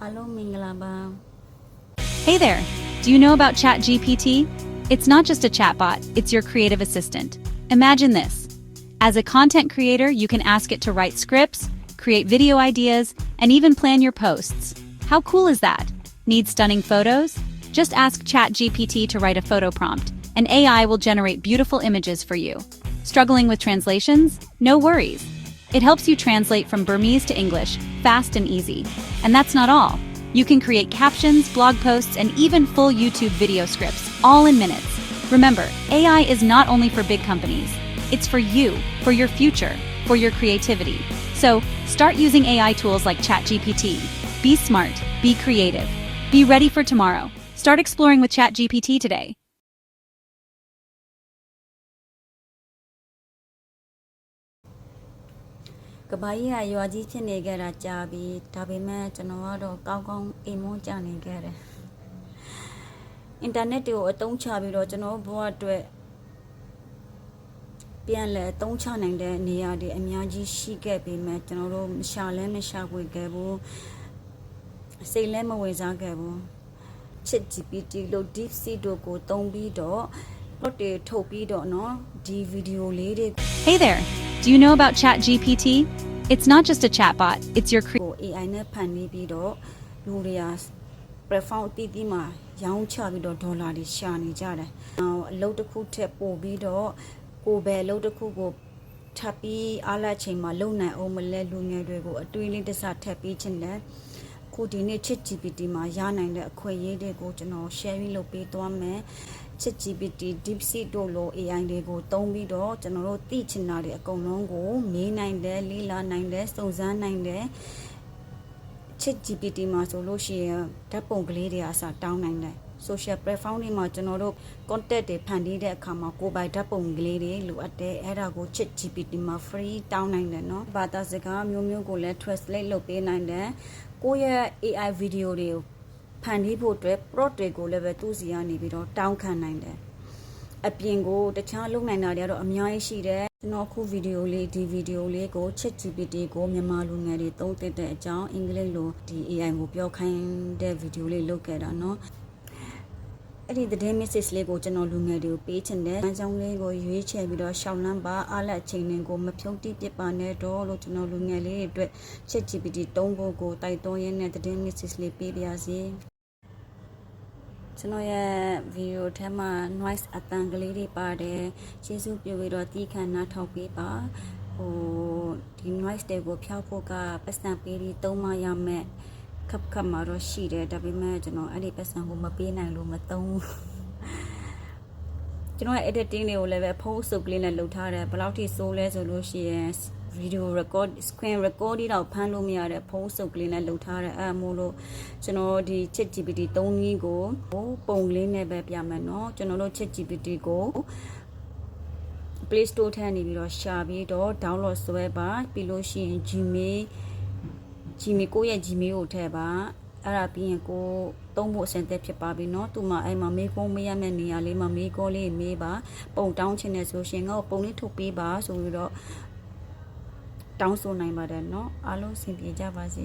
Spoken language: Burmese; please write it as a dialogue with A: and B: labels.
A: Alo Mingalaba.
B: Hey there! Do you know about ChatGPT? It's not just a chatbot, it's your creative assistant. Imagine this. As a content creator, you can ask it to write scripts, create video ideas, and even plan your posts. How cool is that? Need stunning photos? Just ask ChatGPT to write a photo prompt, and AI will generate beautiful images for you. Struggling with translations? No worries. It helps you translate from Burmese to English, fast and easy. And that's not all. You can create captions, blog posts, and even full YouTube video scripts, all in minutes. Remember, AI is not only for big companies. It's for you, for your future, for your creativity. So, start using AI tools like ChatGPT. Be smart, be creative, be ready for tomorrow. Start exploring with ChatGPT today.
A: Kabaya Yuaji Chinegara Jabi, Tabime, Janawado, Gaugong, Emo Janigere. Internet or Don't Chabi or Jano Boadre Pianle, Don't Channing the Nia, the Amiaji Shikebi, Metanoro, Shalem, Shabu Gabu, Say Lema Wizagabu, ChatGPT, Lo Deep Sea Doko, Don't be door, what the Topi do no, D video lady.
B: Hey there! Do you know about ChatGPT? It's not just a chatbot, it's your
A: AI နဲ့ဖန်ပြီးပြီးတော့လူတွေက platform အသီးသီးမှာရောင်းချပြီးတော့ဒေါ်လာတွေရှာနေကြတယ်။အလုပ်တစ်ခုထက်ပို့ပြီးတော့ကိုယ်ပဲအလုပ်တစ်ခုကိုထပ်ပြီးအားလက်ချိန်မှာလုံနိုင်အောင်မလဲလူငယ်တွေကိုအတွေးလေးတစ်စထပ်ပြီးခြင်းလဲခုဒီနေ့ ChatGPT မှာရနိုင်တဲ့အခွင့်အရေးတွေကိုကျွန်တော် sharing လုပ်ပေးသွားမယ်။ ChatGPT DeepSeek တို့လို AI တွေကိုသုံးပြီးတော့ကျွန်တော်တို့သိချင်တာတွေအကုန်လုံးကိုမေးနိုင်တယ်လေ့လာနိုင်တယ်စုံစမ်းနိုင်တယ် ChatGPT မှာဆိုလို့ရှိရင်ဓာတ်ပုံကလေးတွေအစားတောင်းနိုင်တယ် social platform တွေမှာကျွန်တော်တို့ content တွေဖန်တီးတဲ့အခါမှာကိုယ်ပိုင်ဓာတ်ပုံကလေးတွေလိုအပ်တယ်အဲ့ဒါကို ChatGPT မှာ free တောင်းနိုင်တယ်เนาะဘာသာစကားမျိုးမျိုးကိုလည်း translate လုပ်ပေးနိုင်တယ်ကိုယ့်ရဲ့ AI video တွေကိုဖန်တီးဖို့အတွက် prompt တွေကိုလည်းပဲသူ့စီကနေပြီးတော့တောင်းခံနိုင်တယ်အပြင်ကိုတခြားလုပ်နိုင်တာတွေကတော့အများကြီးရှိတယ်ကျွန်တော်ခုဗီဒီယိုလေးဒီဗီဒီယိုလေးကို ChatGPT ကိုမြန်မာလူငယ်တွေသုံးသပ်တဲ့အကြောင်းအင်္ဂလိပ်လိုဒီ AI ကိုပြောခိုင်းတဲ့ဗီဒီယိုလေးလုပ်ခဲ့တာเนาะအဲ့ဒီသတင်း message လေးကိုကျွန်တော်လူငယ်တွေကိုပေးချင်တယ်အကြောင်းလေးကိုရွေးချယ်ပြီးတော့ရှောင်းလန်းပါအားလက်ချိန်တွေကိုမဖြုံးတိပစ်ပါနဲ့တော့လို့ကျွန်တော်လူငယ်လေးတွေအတွက် ChatGPT သုံးဖို့ကိုတိုက်တွန်းရင်းနဲ့သတင်း message လေးပေးပါစေကျွန်တော်ရဲ့ဗီဒီယိုထဲမှာ noise အတန်ကလေးတွေပါတယ်ကျေးဇူးပြုပြီးတော့တီးခံနားထောင်ပေးပါဒီ noise တွေကိုဖျောက်ဖို့ကပတ်စံပေးပြီးသုံးမရမယ်ခပ်မှာတော့ရှိတယ်ဒါပေမဲ့ကျွန်တော်အဲ့ဒီပတ်စံကိုမပေးနိုင်လို့မသုံးကျွန်တော်ရဲ့ editing တွေကိုလည်းပဲဖုန်းစုပ်ကလေးနဲ့လုပ်ထားတယ်ဘယ်လောက်ထိဆိုးလဲဆိုလို့ရှိရင် video record screen record တော့ဖမ်းလို့မရတဲ့ဖုန်းစုပ်ကလေးနဲ့လုပ်ထားတယ်အဲ့မို့လို့ကျွန်တော်ဒီ ChatGPT 3နည်းကိုပုံကလေးနဲ့ပဲပြမယ်เนาะကျွန်တော်တို့ ChatGPT ကို Play Store ထဲနေပြီးတော့ရှာပြီးတော့ download ဆွဲပါပြီးလို့ရှိရင် Gmail ကိုရဲ့ Gmail ကိုထည့်ပါအဲ့ဒါပြီးရင်ကိုသုံးဖို့အဆင်သင့်ဖြစ်ပါပြီเนาะသူမှအဲ့မှာမေးခွန်းမေးရမယ့်နေရာလေးမှာမေးခွန်းလေးမေးပါပုံတောင်းချင်တဲ့ဆိုရှင်ငါ့ကိုပုံလေးထုတ်ပေးပါဆိုပြီးတော့တောင်းဆိုနိုင်ပါတယ်เนาะအားလုံးအဆင်ပြေကြပါစေ